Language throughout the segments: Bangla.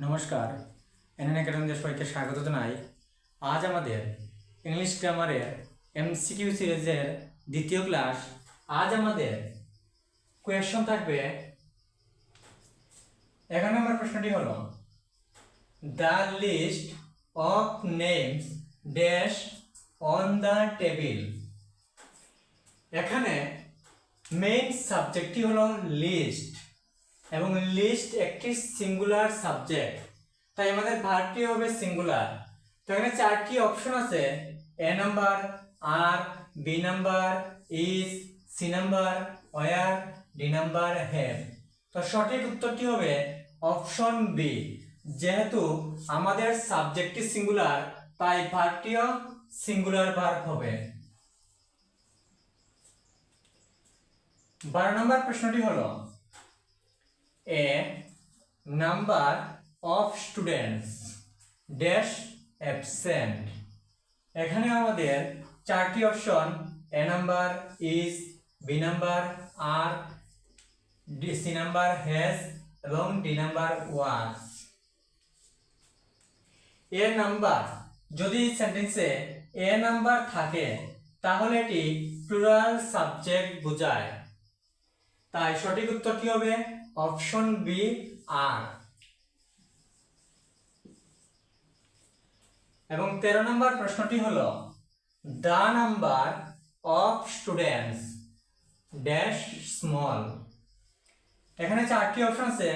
নমস্কার, এনএন একাডেমিতে সবাইকে স্বাগত জানাই। আজ আমাদের ইংলিশ গ্রামারের এমসিকিউ সিরিজের দ্বিতীয় ক্লাস। আজ আমাদের কোয়েশ্চন থাকবে। 11 নম্বর প্রশ্নটি হলো, the list of names dash on the table. এখানে মেইন সাবজেক্টটি হলো লিস্ট এবং লিস্ট একটি সিঙ্গুলার সাবজেক্ট, তাই আমাদের ভার্বটি হবে সিঙ্গুলার। তো এখানে চারটি অপশন আছে, A number, are, B number, is, C number, were, D number, have. তো সঠিক উত্তরটি হবে অপশন বি। যেহেতু আমাদের সাবজেক্টটি সিঙ্গুলার, তাই ভার্বটিও সিঙ্গুলার ভার্ব হবে। 12 নম্বর প্রশ্নটি হলো, a number of students dash absent। এখানে আমাদের চারটি option, A number, is, B number, are, C number, has এবং D number, was. A number যদি সেন্টেন্সে এ নাম্বার থাকে তাহলে এটি প্লুরাল সাবজেক্ট বোঝায়, তাই সঠিক উত্তরটি হবে অপশন বি, আর। এবং 13 নম্বর প্রশ্নটি হলো, the number of students dash small. এখানে চারটি অপশন আছে,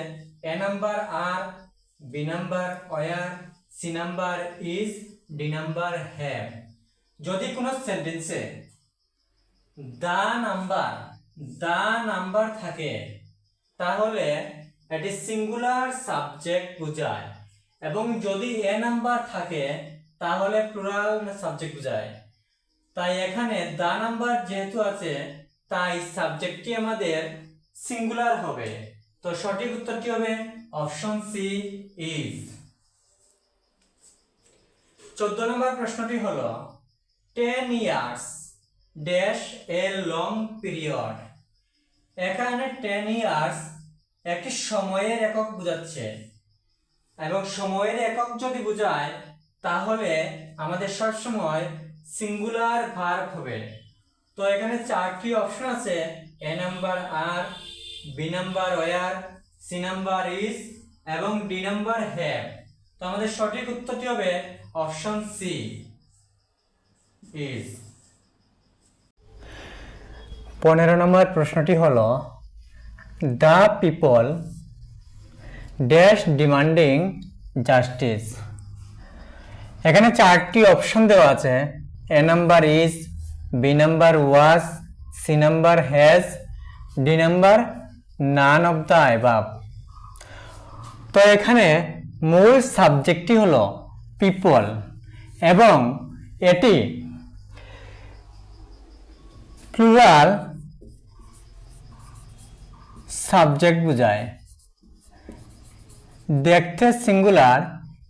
A number, are, B number, were, C number, is, D number, have. যদি কোনো সেন্টেন্সে দ্য নাম্বার থাকে তাহলে এটি সিঙ্গুলার সাবজেক্ট বোঝায়, এবং যদি এ নাম্বার থাকে তাহলে প্লুরাল সাবজেক্ট বোঝায়। তাই এখানে দা নাম্বার যেহেতু আছে তাই সাবজেক্টটি আমাদের সিঙ্গুলার হবে। তো সঠিক উত্তরটি হবে অপশন সি, ইজ। 14 নম্বর প্রশ্নটি হলো, 10 years dash a long period. এখানে 10 years একটি সময়ের একক বোঝাচ্ছে, এবং সময়ের একক যদি বোঝায় তাহলে আমাদের সবসময় সিঙ্গুলার ভার্ব হবে। তো এখানে চারটি অপশন আছে, A number, are, B number, were, C number, is এবং ডি নাম্বার, হ্যাভ। তো আমাদের সঠিক উত্তরটি হবে অপশন সি, ইজ। 15 নম্বর প্রশ্নটি হলো, the people dash demanding justice. এখানে চারটি অপশন দেওয়া আছে, A number, is, B number, was, C number, has, D number, none of the above. তো এখানে মূল সাবজেক্টটি হলো পিপল এবং এটি প্লুরাল সাবজেক্ট বোঝায়। দেখতে সিঙ্গুলার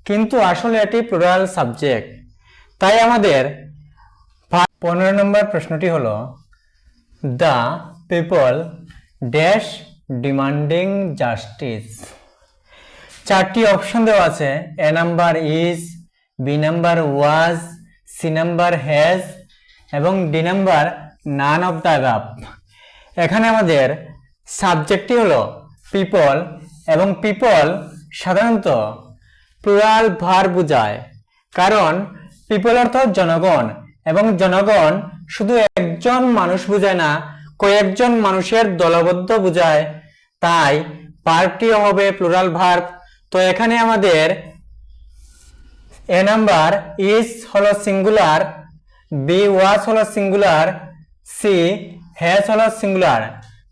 কিন্তু আসলে এটি প্লুরাল সাবজেক্ট, তাই আমাদের 15 নম্বর প্রশ্নটি হলো, the people dash demanding justice. চারটি অপশন দেওয়া আছে, A number, is, B number, was, C number, has এবং D number, none of the above. এখানে আমাদের সাবজেক্টটি হলো পিপল এবং পিপল সাধারণত প্লুরাল ভার্ব বোঝায়, কারণ পিপল অর্থ জনগণ, এবং জনগণ শুধু একজন মানুষ বোঝায় না, কয়েকজন মানুষের দলবদ্ধ বোঝায়, তাই ভার্বটিও হবে প্লুরাল ভার্ব। তো এখানে আমাদের এ নাম্বার, ইজ হলো সিঙ্গুলার, বি ওয়াজ হলো সিঙ্গুলার, সি হ্যাজ হলো সিঙ্গুলার।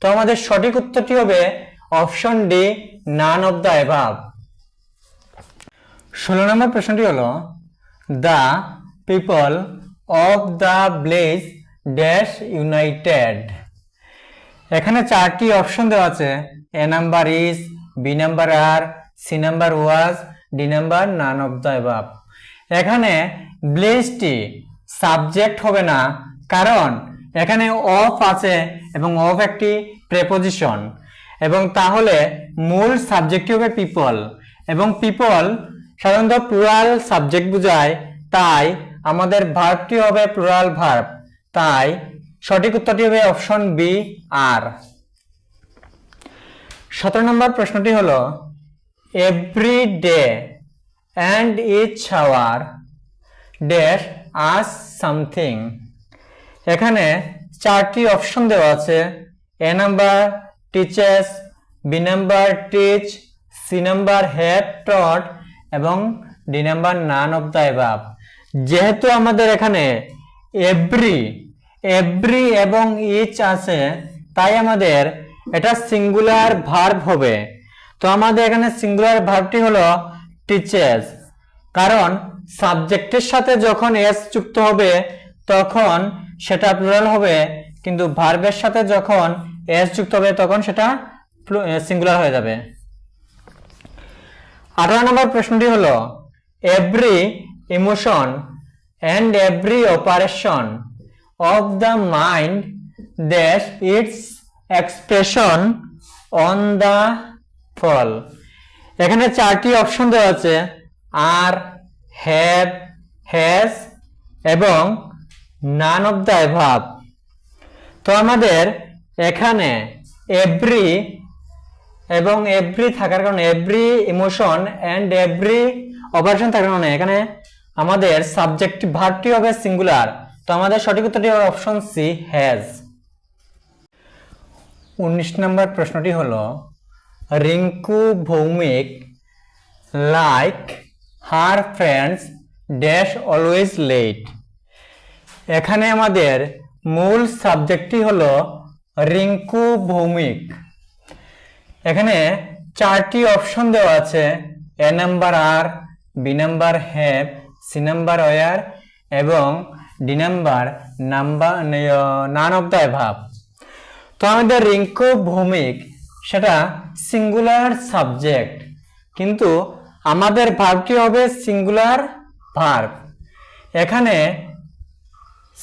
তো আমাদের সঠিক উত্তরটি হবে option D, none of the above. 16 নম্বর প্রশ্নটি হলো, the people of the village dash united. এখানে চারটি অপশন দেওয়া আছে, A number, is, B number, are, C number, was, D number, none of the above. এখানে ভিলেজটি সাবজেক্ট হবে না, কারণ এখানে অফ আছে এবং অফ একটি প্রেপোজিশন, এবং তাহলে মূল সাবজেক্টটি হবে পিপল এবং পিপল সাধারণত প্লুরাল সাবজেক্ট বোঝায়, তাই আমাদের ভার্বটি হবে প্লুরাল ভার্ব। তাই সঠিক উত্তরটি হবে অপশন বি আর। 17 নম্বর প্রশ্নটি হলো every day and each hour dash us something. এখানে 4টি অপশন দেওয়া আছে। A number teaches, B number teach, C number have taught এবং D number none of the above. যেহেতু আমাদের এখানে এভরি এবং ইচ আছে, তাই আমাদের এটা সিঙ্গুলার ভার্ব হবে। তো আমাদের এখানে সিঙ্গুলার ভার্বটি হলো টিচেস, কারণ সাবজেক্টের সাথে যখন এস যুক্ত হবে তখন সেটা প্লুরাল হবে, কিন্তু ভার্বের সাথে যখন এস যুক্ত হবে তখন সেটা সিঙ্গুলার হয়ে যাবে। 18 নম্বর প্রশ্নটি হলো every emotion and every operation of the mind dash its expression on the fall. এখানে 4টি অপশন দেওয়া আছে, আর, হ্যাভ, হ্যাজ এবং নান অফ দ্য অ্যাবাভ। তো আমাদের এখানে এভরি এবং এভরি থাকার কারণে, every emotion and every operation থাকার কারণে এখানে আমাদের সাবজেক্ট ভার্বটি হবে সিঙ্গুলার। তো আমাদের সঠিক উত্তরটি হবে অপশন সি হ্যাজ। 19 নম্বর প্রশ্নটি হলো Rinku Bhowmick like her friends dash always late. এখানে আমাদের মূল সাবজেক্টটি হলো রিঙ্কু ভৌমিক। এখানে 4টি অপশন দেওয়া আছে। A number are, B number have, C number were এবং D number none of the above. তো আমাদের রিঙ্কু ভৌমিক সেটা সিঙ্গুলার সাবজেক্ট, কিন্তু আমাদের ভার্বটি হবে সিঙ্গুলার ভার্ব। এখানে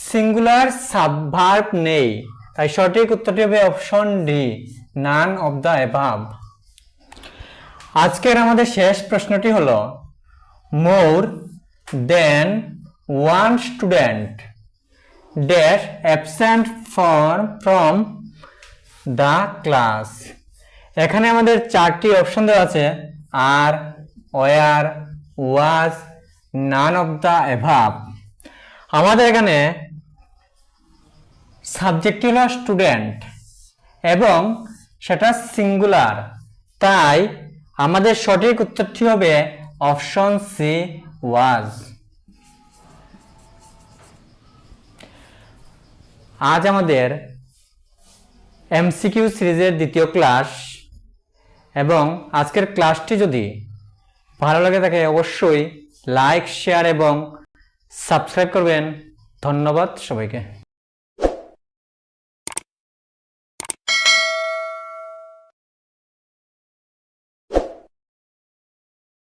সিঙ্গুলার সাবভার্ব নেই, তাই সঠিক উত্তরটি হবে option D none of the above. আজকের আমাদের শেষ প্রশ্নটি হলো more than one student dash absent from the class. এখানে আমাদের 4টি অপশন দেওয়া আছে, are, were, was, none of the above. আমাদের এখানে সাবজেক্ট হলো স্টুডেন্ট এবং সেটা সিঙ্গুলার, তাই আমাদের সঠিক উত্তরটি হবে অপশন সি ওয়াজ। আজ আমাদের এমসিকিউ সিরিজের দ্বিতীয় ক্লাস, এবং আজকের ক্লাসটি যদি ভালো লাগে থাকে অবশ্যই লাইক, শেয়ার এবং সাবস্ক্রাইব করবেন। ধন্যবাদ সবাইকে।